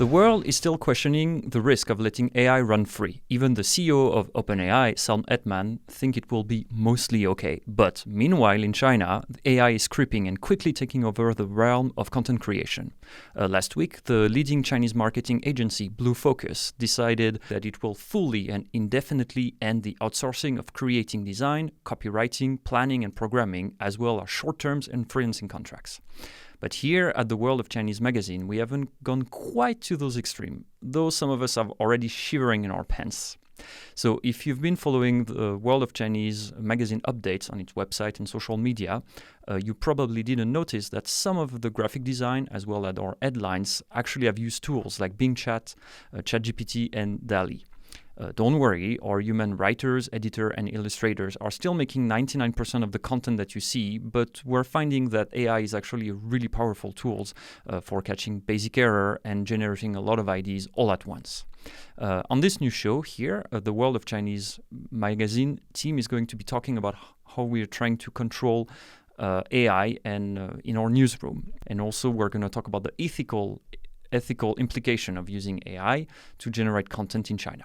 The world is still questioning the risk of letting AI run free. Even the CEO of OpenAI, Sam Altman, think it will be mostly okay. But meanwhile, in China, AI is creeping and quickly taking over the realm of content creation. Last week, the leading Chinese marketing agency, Blue Focus, decided that it will fully and indefinitely end the outsourcing of creating design, copywriting, planning, and programming, as well as short-term and freelancing contracts. But here at the World of Chinese magazine, we haven't gone quite to those extremes, though some of us are already shivering in our pants. So if you've been following the World of Chinese magazine updates on its website and social media, you probably didn't notice that some of the graphic design, as well as our headlines, actually have used tools like Bing Chat, ChatGPT, and DALL-E. Don't worry, our human writers, editors, and illustrators are still making 99% of the content that you see, but we're finding that AI is actually a really powerful tool for catching basic error and generating a lot of ideas all at once. On this new show here, the World of Chinese magazine team is going to be talking about how we are trying to control AI and in our newsroom. And also we're going to talk about the ethical implication of using AI to generate content in China.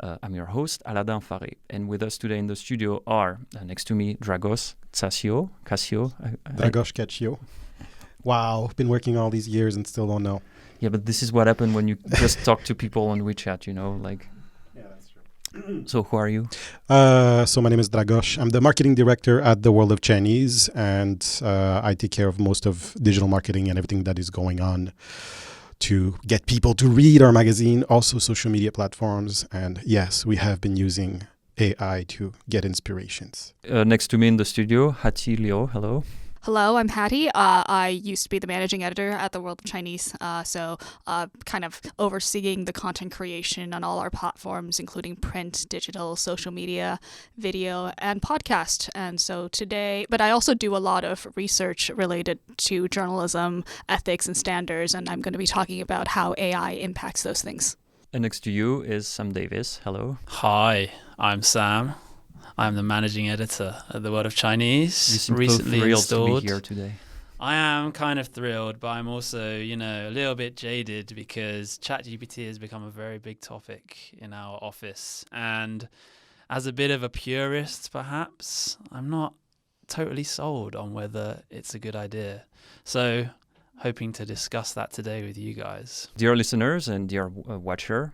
I'm your host, Aladin Faré, and with us today in the studio are, next to me, Dragos Cassio. Dragos Cassio. Wow, been working all these years and still don't know. Yeah, but this is what happened when you just talk to people on WeChat, Yeah, that's true. So who are you? So my name is Dragos. I'm the marketing director at the World of Chinese, and I take care of most of digital marketing and everything that is going on to get people to read our magazine, also social media platforms. And yes, we have been using AI to get inspirations. Next to me in the studio, Hattie Liu. Hello. Hello, I'm Hattie. I used to be the managing editor at the World of Chinese, so kind of overseeing the content creation on all our platforms, including print, digital, social media, video, and podcast. And so today, but I also do a lot of research related to journalism, ethics, and standards, and I'm going to be talking about how AI impacts those things. And next to you is Sam Davis. Hello. Hi, I'm Sam. I'm the managing editor at the World of Chinese. You seem recently thrilled installed. to be here today. I am kind of thrilled, but I'm also, a little bit jaded because ChatGPT has become a very big topic in our office. And as a bit of a purist, perhaps, I'm not totally sold on whether it's a good idea. So, hoping to discuss that today with you guys. Dear listeners and dear watcher,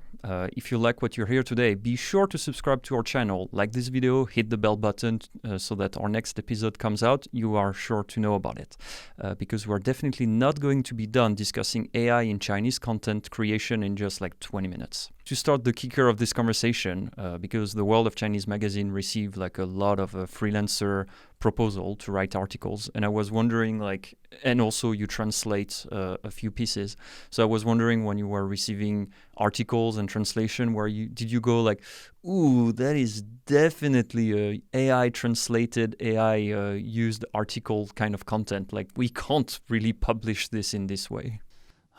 if you like what you hear today, be sure to subscribe to our channel, like this video, hit the bell button so that our next episode comes out, you are sure to know about it. Because we're definitely not going to be done discussing AI in Chinese content creation in just like 20 minutes. To start the kicker of this conversation, because the World of Chinese magazine received like a lot of freelancer proposal to write articles, and I was wondering and also you translate a few pieces. So I was wondering when you were receiving articles and translation, did you go like, ooh, that is definitely a AI translated, AI used article kind of content. Like we can't really publish this in this way.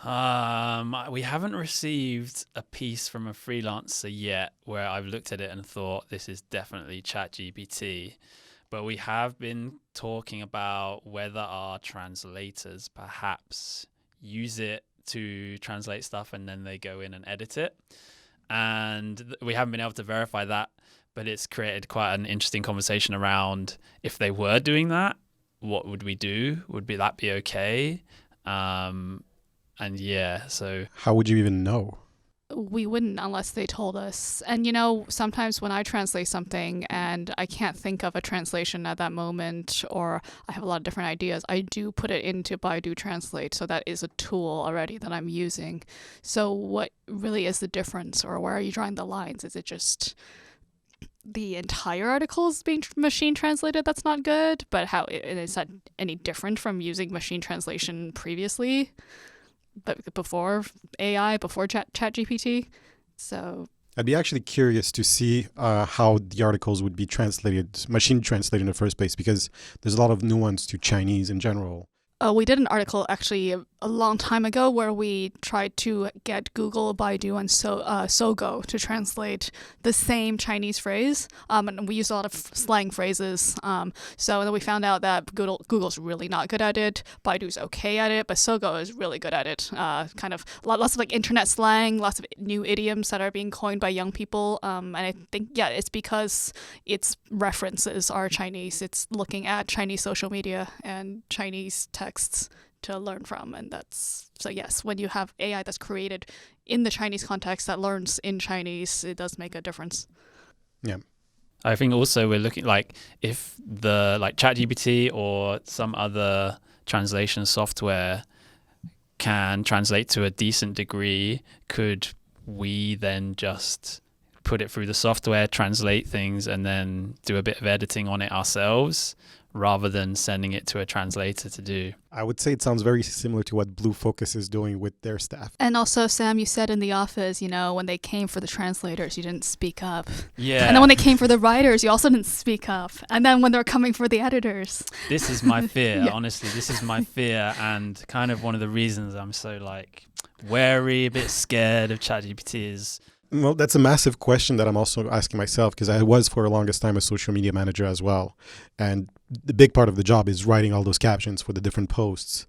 We haven't received a piece from a freelancer yet where I've looked at it and thought this is definitely ChatGPT. But we have been talking about whether our translators perhaps use it to translate stuff and then they go in and edit it. And we haven't been able to verify that, but it's created quite an interesting conversation around if they were doing that, what would we do? Would that be okay? And yeah, so... How would you even know? We wouldn't unless they told us. And sometimes when I translate something and I can't think of a translation at that moment, or I have a lot of different ideas, I do put it into Baidu Translate. So that is a tool already that I'm using. So what really is the difference, or where are you drawing the lines? Is it just the entire article is being machine translated that's not good? But how is that any different from using machine translation previously? But before AI, before ChatGPT. So I'd be actually curious to see how the articles would be translated, machine translated in the first place, because there's a lot of nuance to Chinese in general. We did an article actually a long time ago where we tried to get Google, Baidu, and Sogo to translate the same Chinese phrase. And we used a lot of slang phrases. So then we found out that Google's really not good at it. Baidu's okay at it, but Sogo is really good at it. Kind of lots of like internet slang, lots of new idioms that are being coined by young people. And I think, it's because its references are Chinese. It's looking at Chinese social media and Chinese texts to learn from. And so yes, when you have AI that's created in the Chinese context that learns in Chinese, it does make a difference. Yeah. I think also we're looking like if the like ChatGPT or some other translation software can translate to a decent degree, could we then just put it through the software, translate things, and then do a bit of editing on it ourselves, rather than sending it to a translator to do? I would say it sounds very similar to what Blue Focus is doing with their staff. And also, Sam, you said in the office, when they came for the translators, you didn't speak up. Yeah. And then when they came for the writers, you also didn't speak up. And then when they're coming for the editors. This is my fear, Yeah. honestly. This is my fear, and kind of one of the reasons I'm so like wary, a bit scared of ChatGPT is... Well, that's a massive question that I'm also asking myself, because I was for the longest time a social media manager as well. And the big part of the job is writing all those captions for the different posts.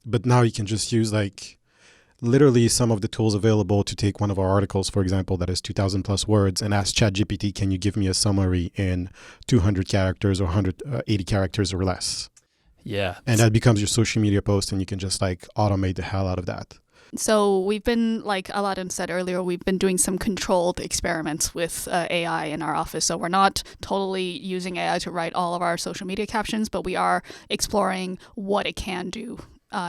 But now you can just use like literally some of the tools available to take one of our articles, for example, that is 2,000 plus words, and ask ChatGPT, can you give me a summary in 200 characters or 180 characters or less? Yeah. And that becomes your social media post, and you can just like automate the hell out of that. So we've been, like Aladdin said earlier, we've been doing some controlled experiments with AI in our office. So we're not totally using AI to write all of our social media captions, but we are exploring what it can do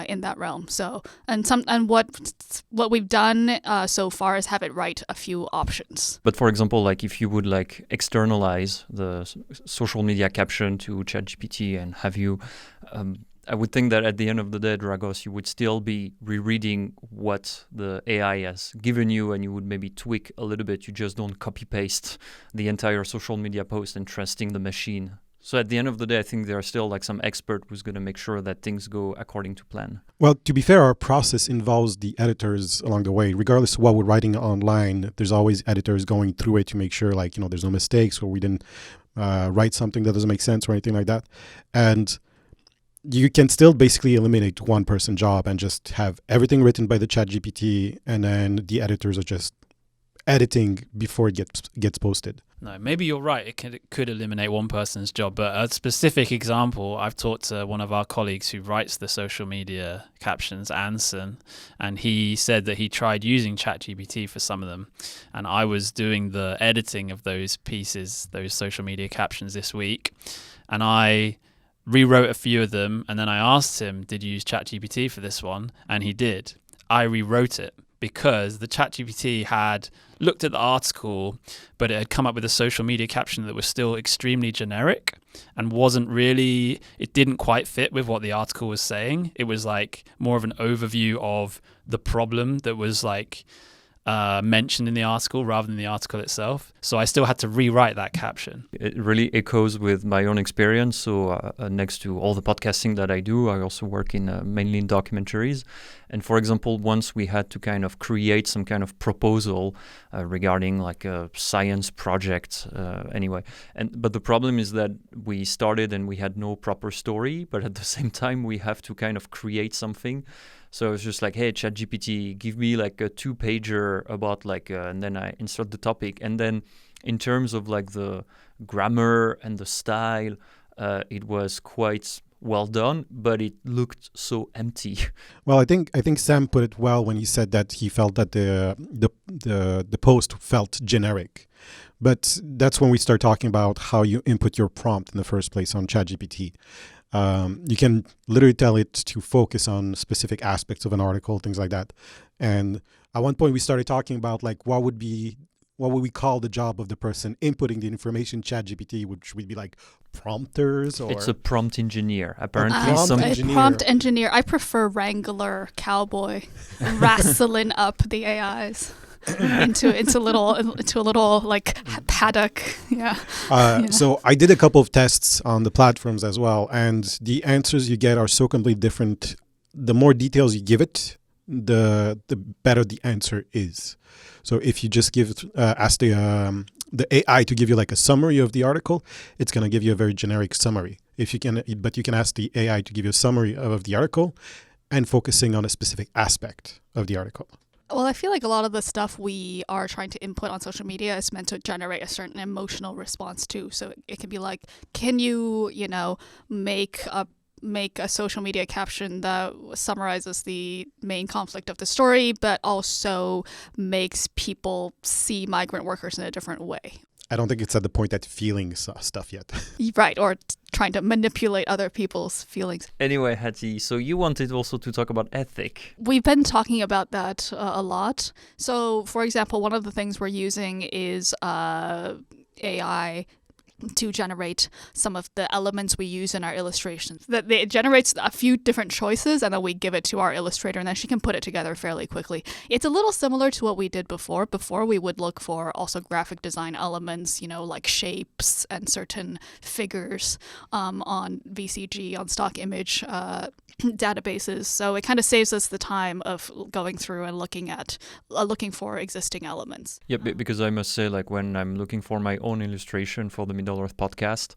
in that realm. So and what we've done so far is have it write a few options. But for example, like if you would like externalize the social media caption to ChatGPT and have you I would think that at the end of the day, Dragos, you would still be rereading what the AI has given you, and you would maybe tweak a little bit. You just don't copy-paste the entire social media post and trusting the machine. So at the end of the day, I think there are still like some expert who's going to make sure that things go according to plan. Well, to be fair, our process involves the editors along the way. Regardless of what we're writing online, there's always editors going through it to make sure like, there's no mistakes, or we didn't write something that doesn't make sense or anything like that. And you can still basically eliminate one person job and just have everything written by the ChatGPT, and then the editors are just editing before it gets posted. No, maybe you're right. It could eliminate one person's job, but a specific example, I've talked to one of our colleagues who writes the social media captions, Anson, and he said that he tried using ChatGPT for some of them, and I was doing the editing of those pieces, those social media captions this week, and I rewrote a few of them, and then I asked him, did you use ChatGPT for this one? And he did. I rewrote it because the ChatGPT had looked at the article, but it had come up with a social media caption that was still extremely generic and it didn't quite fit with what the article was saying. It was like more of an overview of the problem that was like mentioned in the article rather than the article itself. So I still had to rewrite that caption. It really echoes with my own experience. So next to all the podcasting that I do, I also work in mainly in documentaries. And for example, once we had to kind of create some kind of proposal regarding like a science project anyway. But the problem is that we started and we had no proper story, but at the same time we have to kind of create something. So it's just like, hey, ChatGPT, give me like a 2-pager about like, and then I insert the topic. And then in terms of like the grammar and the style, it was quite well done, but it looked so empty. Well, I think Sam put it well when he said that he felt that the post felt generic. But that's when we start talking about how you input your prompt in the first place on ChatGPT. You can literally tell it to focus on specific aspects of an article, things like that. And at one point we started talking about like what would we call the job of the person inputting the information ChatGPT, which would be like prompters or... It's a prompt engineer. Apparently prompt engineer. I prefer Wrangler cowboy wrestling up the AIs. into a little like paddock. Yeah. So I did a couple of tests on the platforms as well, and the answers you get are so completely different the more details you give it, the better the answer is. So if you just ask the AI to give you like a summary of the article, it's going to give you a very generic summary. But you can ask the AI to give you a summary of the article and focusing on a specific aspect of the article. Well, I feel like a lot of the stuff we are trying to input on social media is meant to generate a certain emotional response too. So it can be like, can you, make a social media caption that summarizes the main conflict of the story, but also makes people see migrant workers in a different way. I don't think it's at the point that feeling stuff yet. Right, or trying to manipulate other people's feelings. Anyway, Hattie, so you wanted also to talk about ethic. We've been talking about that a lot. So, for example, one of the things we're using is AI to generate some of the elements we use in our illustrations. That it generates a few different choices, and then we give it to our illustrator, and then she can put it together fairly quickly. It's a little similar to what we did before. Before, we would look for also graphic design elements, like shapes and certain figures on VCG, on stock image databases. So it kind of saves us the time of going through and looking for existing elements. Yeah, because I must say, like, when I'm looking for my own illustration for the Middle Earth podcast,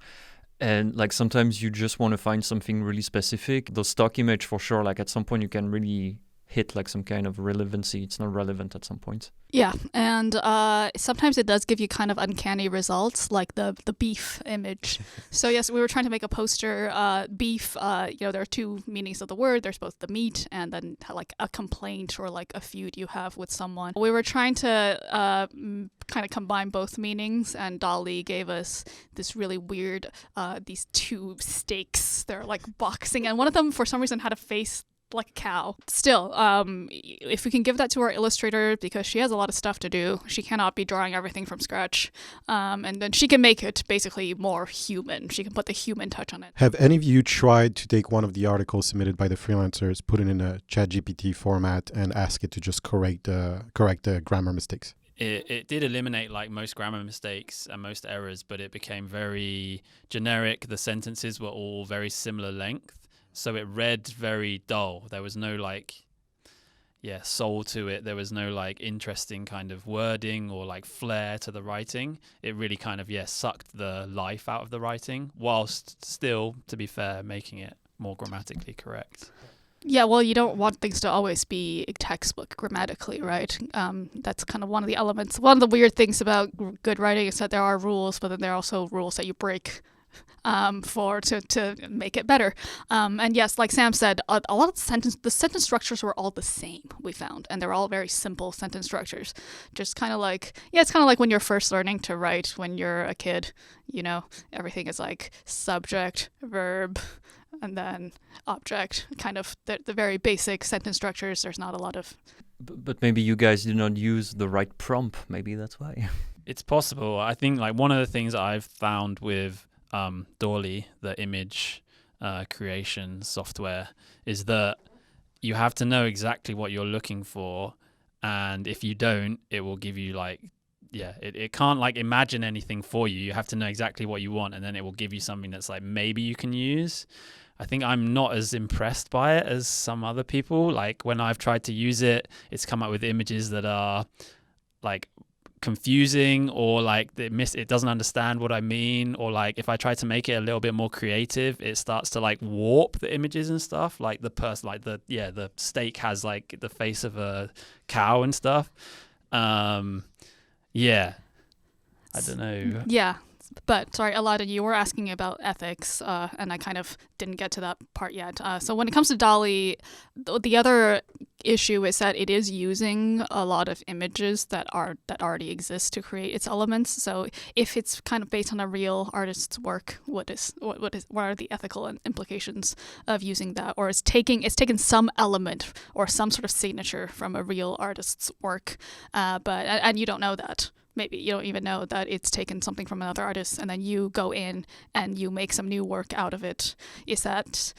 and like sometimes you just want to find something really specific, the stock image for sure, like at some point you can really hit like some kind of relevancy. It's not relevant at some point. Yeah, and sometimes it does give you kind of uncanny results, like the beef image. So yes, we were trying to make a poster. Beef, there are two meanings of the word. There's both the meat and then like a complaint or like a feud you have with someone. We were trying to kind of combine both meanings, and DALL-E gave us this really weird, these two steaks. They're like boxing, and one of them for some reason had a face like a cow. Still, if we can give that to our illustrator, because she has a lot of stuff to do, she cannot be drawing everything from scratch, and then she can make it basically more human. She can put the human touch on it. Have any of you tried to take one of the articles submitted by the freelancers, put it in a ChatGPT format, and ask it to just correct the grammar mistakes? It did eliminate like most grammar mistakes and most errors, but it became very generic. The sentences were all very similar length. So it read very dull. There was no soul to it. There was no like interesting kind of wording or like flair to the writing. It really kind of, sucked the life out of the writing, whilst still, to be fair, making it more grammatically correct. Yeah, well, you don't want things to always be textbook grammatically, right? That's kind of one of the elements. One of the weird things about good writing is that there are rules, but then there are also rules that you break to make it better. And yes, like Sam said, a lot of the sentence structures were all the same, we found, and they're all very simple sentence structures. Just kind of like, it's kind of like when you're first learning to write when you're a kid, everything is like subject, verb, and then object, kind of the very basic sentence structures. There's not a lot of... But maybe you guys did not use the right prompt. Maybe that's why. It's possible. I think like one of the things I've found with DALL-E, the image creation software, is that you have to know exactly what you're looking for, and if you don't, it will give you it can't like imagine anything for you. You have to know exactly what you want, and then it will give you something that's like maybe you can use. I think I'm not as impressed by it as some other people. Like when I've tried to use it, it's come up with images that are like confusing, or like it doesn't understand what I mean, or like if I try to make it a little bit more creative, it starts to like warp the images and stuff. Like the steak has like the face of a cow and stuff. I don't know. Yeah. But sorry, Aladdin, you were asking about ethics, and I kind of didn't get to that part yet. So when it comes to DALL-E, the other issue is that it is using a lot of images that already exist to create its elements. So if it's kind of based on a real artist's work, what are the ethical implications of using that? Or it's taken some element or some sort of signature from a real artist's work, and you don't know that. Maybe you don't even know that it's taken something from another artist, and then you go in and you make some new work out of it. Is that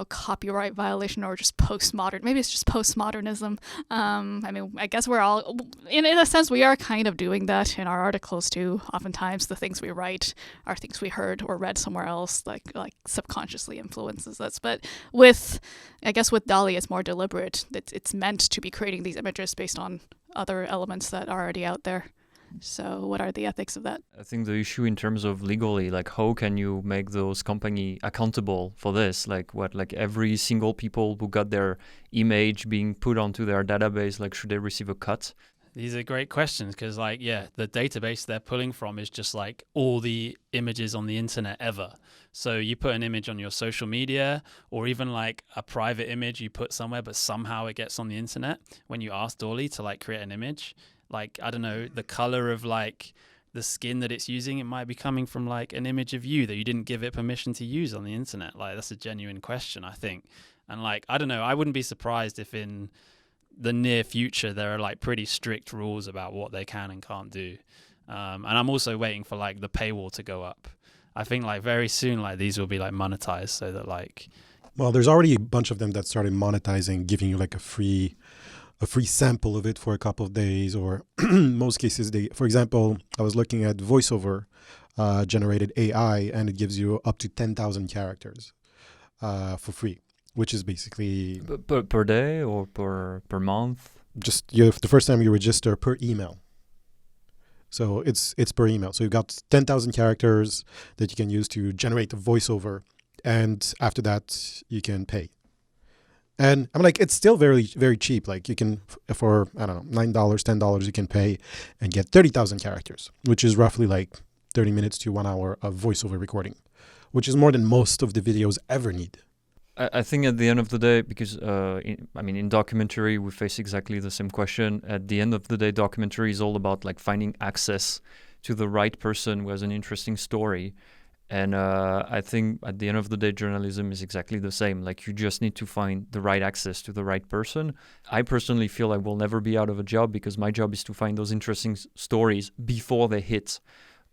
copyright violation or just postmodern. Maybe it's just postmodernism. I guess we're all, in a sense, we are kind of doing that in our articles too. Oftentimes, the things we write are things we heard or read somewhere else, like subconsciously influences us. But with DALL-E, it's more deliberate. It's meant to be creating these images based on other elements that are already out there. So what are the ethics of that? I think the issue in terms of legally, like how can you make those company accountable for this? Like every single people who got their image being put onto their database, like should they receive a cut? These are great questions because the database they're pulling from is just like all the images on the internet ever. So you put an image on your social media or even like a private image you put somewhere, but somehow it gets on the internet. When you ask DALL-E to like create an image, like, I don't know, the color of like the skin that it's using, it might be coming from like an image of you that you didn't give it permission to use on the internet. Like, that's a genuine question, I think. And like, I don't know, I wouldn't be surprised if in the near future there are like pretty strict rules about what they can and can't do. And I'm also waiting for like the paywall to go up. I think like very soon like these will be like monetized so that like... Well, there's already a bunch of them that started monetizing, giving you like a free sample of it for a couple of days, or most cases for example, I was looking at voiceover generated AI, and it gives you up to 10,000 characters for free, which is basically per day or per month. Just the first time you register per email. So it's per email. So you've got 10,000 characters that you can use to generate a voiceover, and after that you can pay. And I'm like, it's still very, very cheap. Like you can, for, I don't know, $9, $10, you can pay and get 30,000 characters, which is roughly like 30 minutes to 1 hour of voiceover recording, which is more than most of the videos ever need. I think at the end of the day, because in documentary, we face exactly the same question. At the end of the day, documentary is all about like finding access to the right person who has an interesting story. And I think at the end of the day, journalism is exactly the same. Like you just need to find the right access to the right person. I personally feel I will never be out of a job because my job is to find those interesting stories before they hit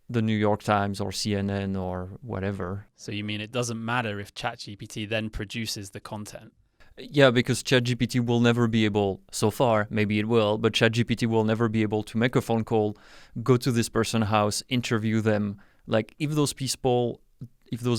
the New York Times or CNN or whatever. So you mean it doesn't matter if ChatGPT then produces the content? Yeah, because ChatGPT will never be able, so far, maybe it will, but ChatGPT will never be able to make a phone call, go to this person's house, interview them. Like if those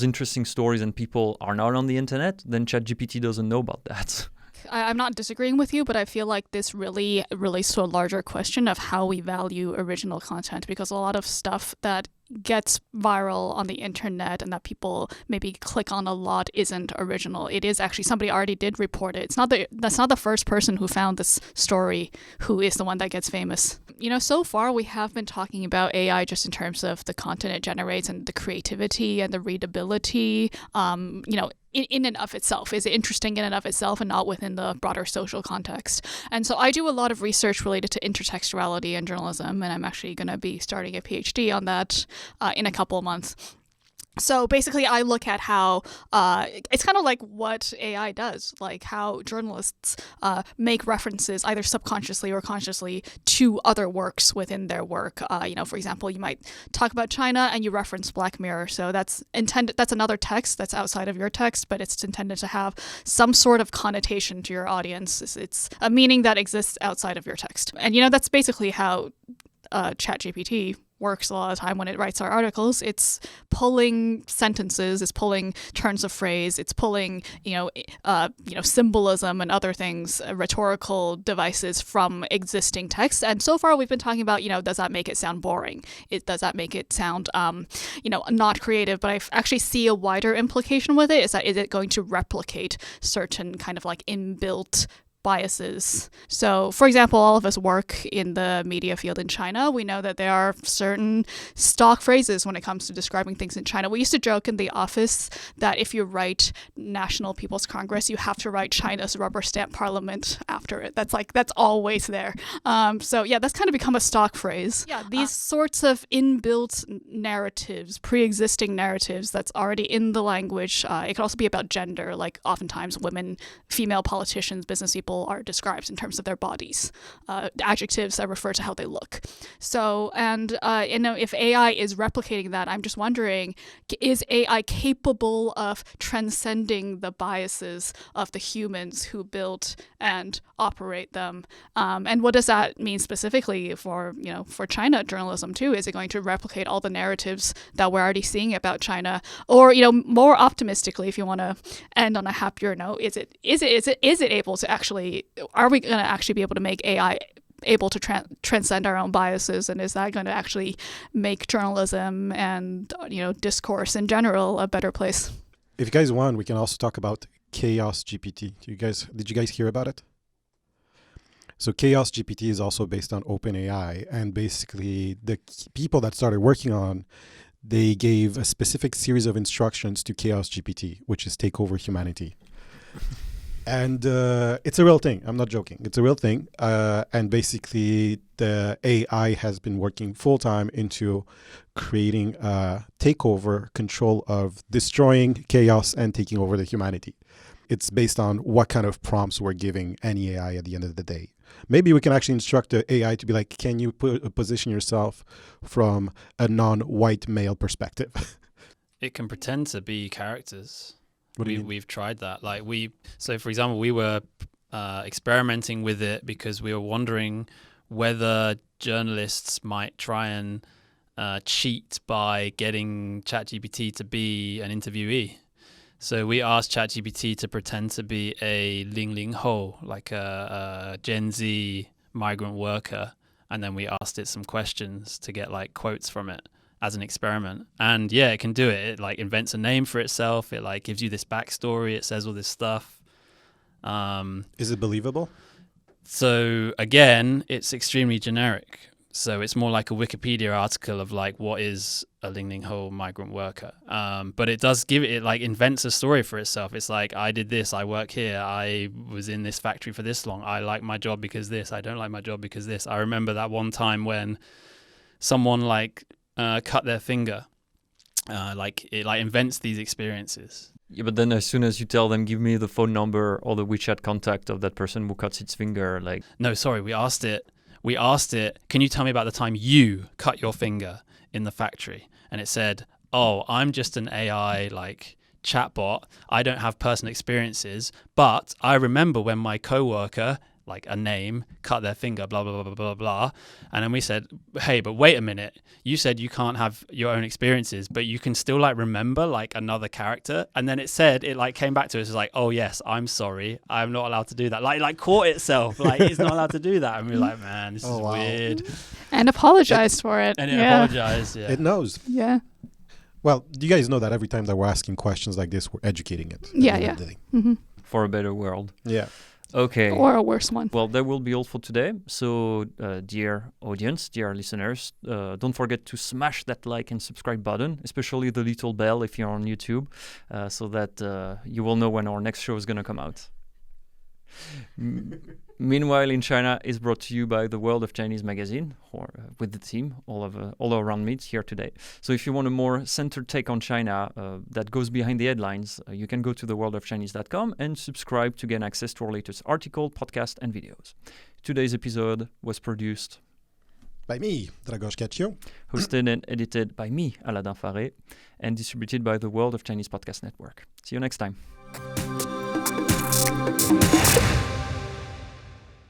interesting stories and people are not on the internet, then ChatGPT doesn't know about that. I'm not disagreeing with you, but I feel like this really relates to a larger question of how we value original content, because a lot of stuff that gets viral on the internet and that people maybe click on a lot isn't original. It is actually, somebody already did report it. That's not the first person who found this story who is the one that gets famous. So far we have been talking about AI just in terms of the content it generates and the creativity and the readability. In and of itself. Is it interesting in and of itself and not within the broader social context? And so I do a lot of research related to intertextuality in journalism, and I'm actually going to be starting a PhD on that in a couple of months. So basically, I look at how it's kind of like what AI does, like how journalists make references either subconsciously or consciously to other works within their work. For example, you might talk about China and you reference Black Mirror. So that's intended. That's another text that's outside of your text, but it's intended to have some sort of connotation to your audience. It's a meaning that exists outside of your text, and that's basically how ChatGPT works a lot of the time when it writes our articles. It's pulling sentences, it's pulling turns of phrase, it's pulling symbolism and other things, rhetorical devices from existing text. And so far we've been talking about does that make it sound boring? Does that make it sound not creative? But I actually see a wider implication with it. Is it going to replicate certain kind of like inbuilt biases? So, for example, all of us work in the media field in China. We know that there are certain stock phrases when it comes to describing things in China. We used to joke in the office that if you write National People's Congress, you have to write China's rubber stamp parliament after it. That's always there. So yeah, that's kind of become a stock phrase. Yeah, these sorts of inbuilt narratives, pre-existing narratives that's already in the language. It could also be about gender, like oftentimes women, female politicians, business people people are described in terms of their bodies, adjectives that refer to how they look. So, and if AI is replicating that, I'm just wondering, is AI capable of transcending the biases of the humans who build and operate them? And what does that mean specifically for China journalism too? Is it going to replicate all the narratives that we're already seeing about China? Or, more optimistically, if you want to end on a happier note, is it able to actually, are we going to actually be able to make AI able to transcend our own biases, and is that going to actually make journalism and discourse in general a better place? If you guys want, we can also talk about Chaos GPT. Did you guys hear about it? So Chaos GPT is also based on OpenAI, and basically the people that started working on, they gave a specific series of instructions to Chaos GPT, which is take over humanity. And it's a real thing. I'm not joking. It's a real thing. And basically, the AI has been working full time into creating a takeover control of destroying chaos and taking over the humanity. It's based on what kind of prompts we're giving any AI at the end of the day. Maybe we can actually instruct the AI to be like, can you position yourself from a non-white male perspective? It can pretend to be characters. What do you mean? We've tried that. So for example, we were experimenting with it because we were wondering whether journalists might try and cheat by getting ChatGPT to be an interviewee. So we asked ChatGPT to pretend to be a 00后, like a Gen Z migrant worker, and then we asked it some questions to get like quotes from it as an experiment. And yeah, it can do it. It invents a name for itself. It gives you this backstory. It says all this stuff. Is it believable? So again, it's extremely generic. So it's more like a Wikipedia article of what is a 00后migrant worker. But it does give it invents a story for itself. It's like, I did this, I work here, I was in this factory for this long, I like my job because this, I don't like my job because this. I remember that one time when someone cut their finger. It invents these experiences. Yeah, but then as soon as you tell them, give me the phone number or the WeChat contact of that person who cuts its finger, No, sorry, we asked it, can you tell me about the time you cut your finger in the factory? And it said, oh, I'm just an AI chatbot. I don't have personal experiences, but I remember when my coworker, a name, cut their finger, blah, blah, blah, blah, blah, blah. And then we said, hey, but wait a minute. You said you can't have your own experiences, but you can still remember another character. And then it said, it came back to us oh yes, I'm sorry. I'm not allowed to do that. Caught itself. It's not allowed to do that. And we were man, this is weird. And apologized for it. And it apologized, yeah. It knows. Yeah. Well, you guys know that every time that we're asking questions like this, we're educating it. Yeah. Mm-hmm. for a better world. Yeah. Okay. Or a worse one. Well, that will be all for today. So, dear audience, dear listeners, don't forget to smash that like and subscribe button, especially the little bell if you're on YouTube, so that you will know when our next show is going to come out. Meanwhile in China is brought to you by the World of Chinese magazine, or with the team all around me here today. So if you want a more centered take on China that goes behind the headlines, you can go to theworldofchinese.com and subscribe to gain access to our latest article, podcast, and videos. Today's episode was produced by me, Dragos Caccio, hosted and edited by me, Aladin Faré, and distributed by the World of Chinese Podcast Network. See you next time.